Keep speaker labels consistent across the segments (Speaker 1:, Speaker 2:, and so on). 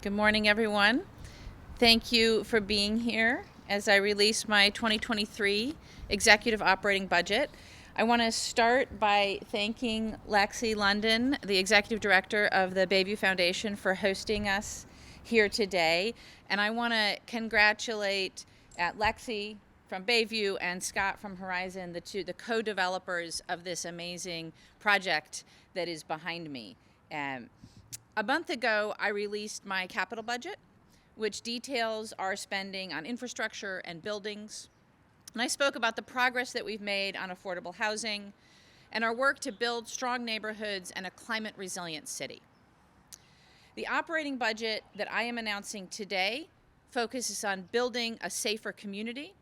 Speaker 1: Good morning, everyone. Thank you for being here as I release my 2023 Executive Operating Budget. I want to start by thanking Lexi London, the Executive Director of the Bayview Foundation, for hosting us here today. And I want to congratulate Lexi from Bayview and Scott from Horizon, the co-developers of this amazing project that is behind me. A month ago, I released my capital budget, which details our spending on infrastructure and buildings. And I spoke about the progress that we've made on affordable housing and our work to build strong neighborhoods and a climate-resilient city. The operating budget that I am announcing today focuses on building a safer community,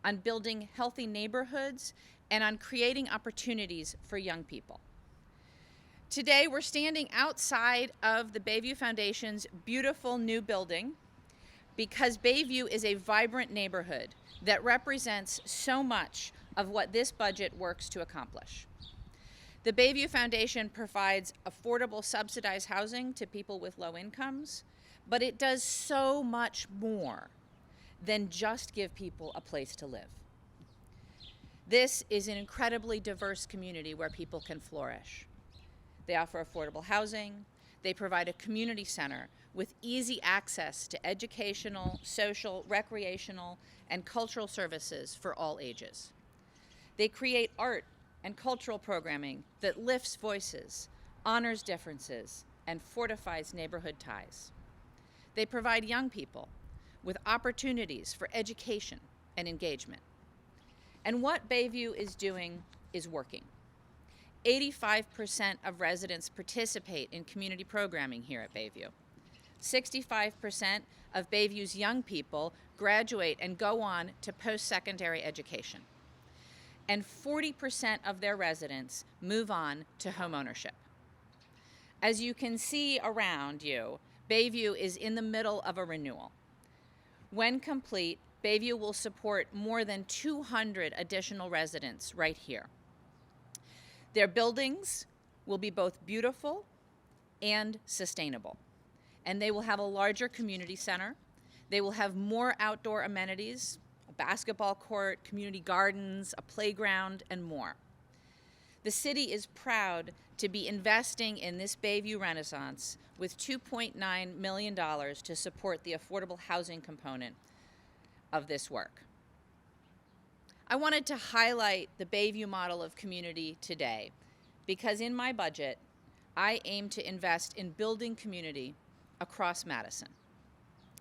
Speaker 1: on building healthy neighborhoods, and on creating opportunities for young people. Today, we're standing outside of the Bayview Foundation's beautiful new building because Bayview is a vibrant neighborhood that represents so much of what this budget works to accomplish. The Bayview Foundation provides affordable subsidized housing to people with low incomes, but it does so much more than just give people a place to live. This is an incredibly diverse community where people can flourish. They offer affordable housing. They provide a community center with easy access to educational, social, recreational, and cultural services for all ages. They create art and cultural programming that lifts voices, honors differences, and fortifies neighborhood ties. They provide young people with opportunities for education and engagement. And what Bayview is doing is working. 85% of residents participate in community programming here at Bayview. 65% of Bayview's young people graduate and go on to post-secondary education. And 40% of their residents move on to homeownership. As you can see around you, Bayview is in the middle of a renewal. When complete, Bayview will support more than 200 additional residents right here. Their buildings will be both beautiful and sustainable. And they will have a larger community center. They will have more outdoor amenities, a basketball court, community gardens, a playground, and more. The city is proud to be investing in this Bayview Renaissance with $2.9 million to support the affordable housing component of this work. I wanted to highlight the Bayview model of community today because in my budget, I aim to invest in building community across Madison.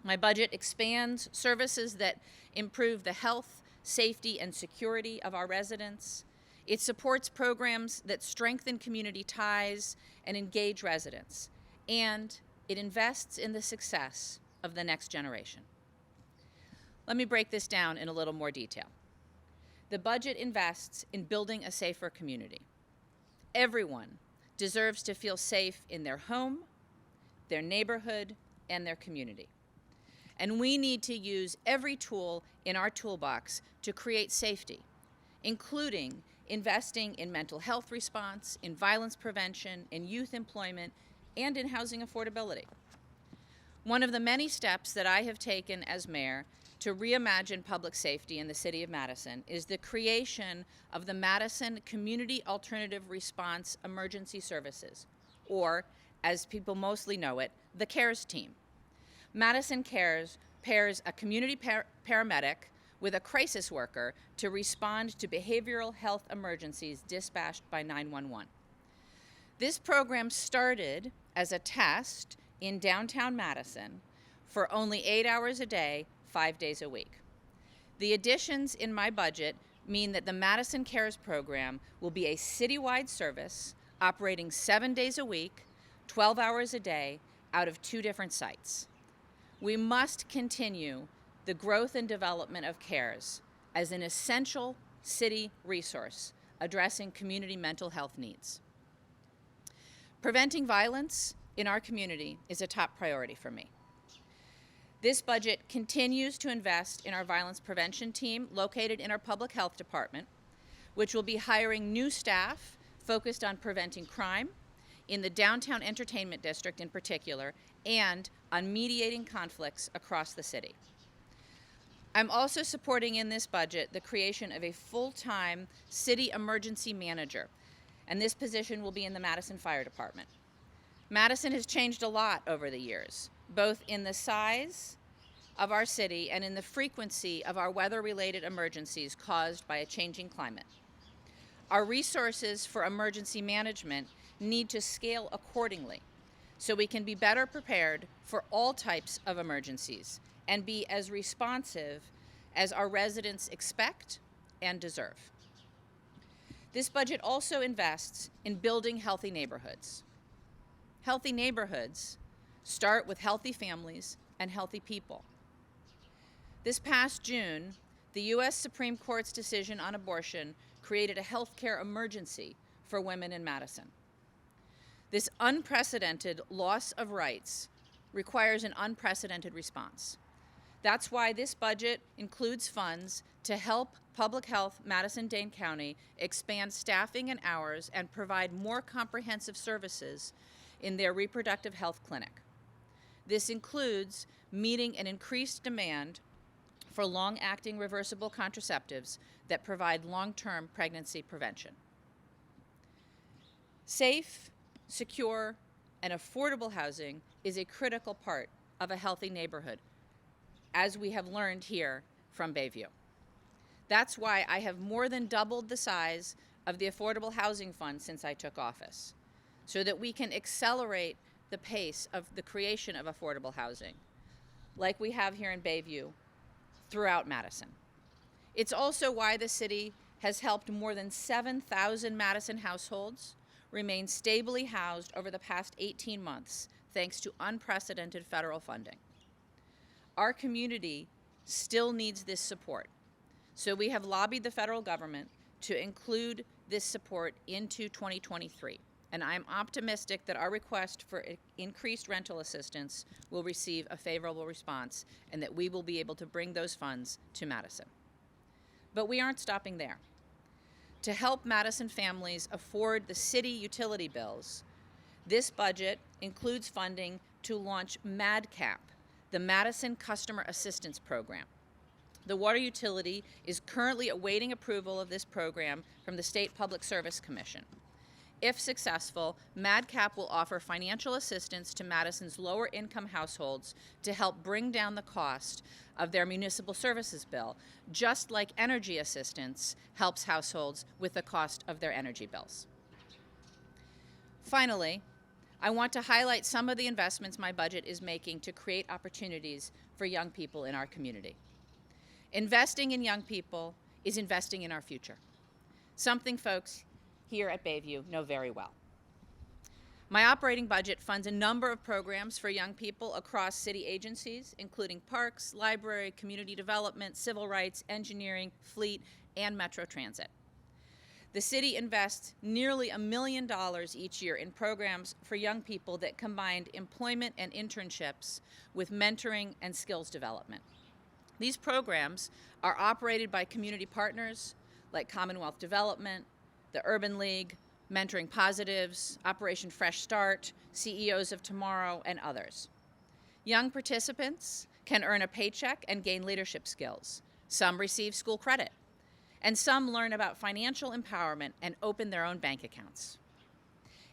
Speaker 1: My budget expands services that improve the health, safety, and security of our residents. It supports programs that strengthen community ties and engage residents. And it invests in the success of the next generation. Let me break this down in a little more detail. The budget invests in building a safer community. Everyone deserves to feel safe in their home, their neighborhood, and their community. And we need to use every tool in our toolbox to create safety, including investing in mental health response, in violence prevention, in youth employment, and in housing affordability. One of the many steps that I have taken as mayor to reimagine public safety in the city of Madison is the creation of the Madison Community Alternative Response Emergency Services, or as people mostly know it, the CARES team. Madison CARES pairs a community paramedic with a crisis worker to respond to behavioral health emergencies dispatched by 911. This program started as a test in downtown Madison for only 8 hours a day, 5 days a week. The additions in my budget mean that the Madison CARES program will be a citywide service operating 7 days a week, 12 hours a day, out of 2 different sites. We must continue the growth and development of CARES as an essential city resource addressing community mental health needs. Preventing violence in our community is a top priority for me. This budget continues to invest in our violence prevention team located in our public health department, which will be hiring new staff focused on preventing crime, in the downtown entertainment district in particular, and on mediating conflicts across the city. I'm also supporting in this budget the creation of a full-time city emergency manager, and this position will be in the Madison Fire Department. Madison has changed a lot over the years, both in the size of our city and in the frequency of our weather-related emergencies caused by a changing climate. Our resources for emergency management need to scale accordingly so we can be better prepared for all types of emergencies and be as responsive as our residents expect and deserve. This budget also invests in building healthy neighborhoods. Healthy neighborhoods start with healthy families and healthy people. This past June, the U.S. Supreme Court's decision on abortion created a healthcare emergency for women in Madison. This unprecedented loss of rights requires an unprecedented response. That's why this budget includes funds to help Public Health Madison-Dane County expand staffing and hours and provide more comprehensive services in their reproductive health clinic. This includes meeting an increased demand for long-acting reversible contraceptives that provide long-term pregnancy prevention. Safe, secure, and affordable housing is a critical part of a healthy neighborhood, as we have learned here from Bayview. That's why I have more than doubled the size of the Affordable Housing Fund since I took office, so that we can accelerate the pace of the creation of affordable housing, like we have here in Bayview, throughout Madison. It's also why the city has helped more than 7,000 Madison households remain stably housed over the past 18 months, thanks to unprecedented federal funding. Our community still needs this support, so we have lobbied the federal government to include this support into 2023. And I'm optimistic that our request for increased rental assistance will receive a favorable response and that we will be able to bring those funds to Madison. But we aren't stopping there. To help Madison families afford the city utility bills, this budget includes funding to launch MADCAP, the Madison Customer Assistance Program. The water utility is currently awaiting approval of this program from the State Public Service Commission. If successful, MADCAP will offer financial assistance to Madison's lower-income households to help bring down the cost of their municipal services bill, just like energy assistance helps households with the cost of their energy bills. Finally, I want to highlight some of the investments my budget is making to create opportunities for young people in our community. Investing in young people is investing in our future, something folks here at Bayview know very well. My operating budget funds a number of programs for young people across city agencies, including parks, library, community development, civil rights, engineering, fleet, and Metro Transit. The city invests nearly $1 million each year in programs for young people that combined employment and internships with mentoring and skills development. These programs are operated by community partners like Commonwealth Development, the Urban League, Mentoring Positives, Operation Fresh Start, CEOs of Tomorrow, and others. Young participants can earn a paycheck and gain leadership skills. Some receive school credit, and some learn about financial empowerment and open their own bank accounts.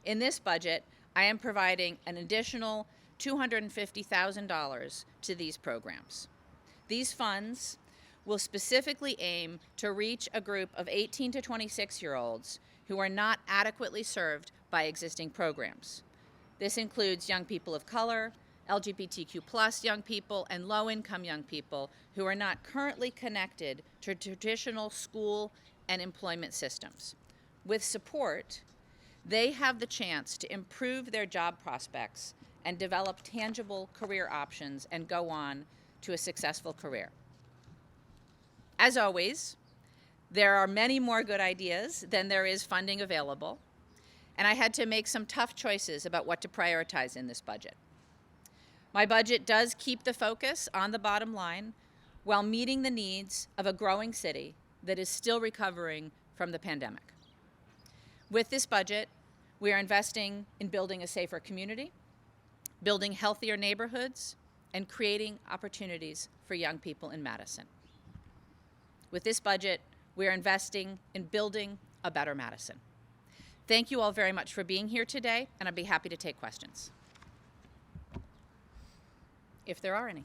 Speaker 1: In this budget, I am providing an additional $250,000 to these programs. These funds will specifically aim to reach a group of 18 to 26-year-olds who are not adequately served by existing programs. This includes young people of color, LGBTQ+ young people, and low-income young people who are not currently connected to traditional school and employment systems. With support, they have the chance to improve their job prospects and develop tangible career options and go on to a successful career. As always, there are many more good ideas than there is funding available, and I had to make some tough choices about what to prioritize in this budget. My budget does keep the focus on the bottom line while meeting the needs of a growing city that is still recovering from the pandemic. With this budget, We are investing in building a safer community, building healthier neighborhoods, and creating opportunities for young people in Madison. With this budget, we are investing in building a better Madison. Thank you all very much for being here today, and I'd be happy to take questions, if there are any.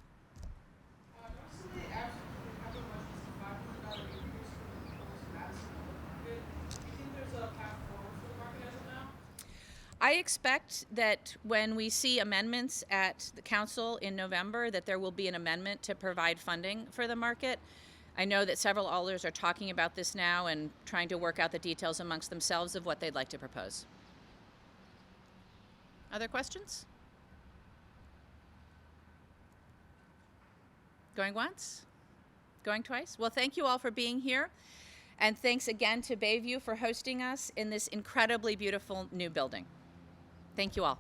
Speaker 1: I expect that when we see amendments at the council in November, that there will be an amendment to provide funding for the market. I know that several alders are talking about this now and trying to work out the details amongst themselves of what they'd like to propose. Other questions? Going once? Going twice? Well, thank you all for being here. And thanks again to Bayview for hosting us in this incredibly beautiful new building. Thank you all.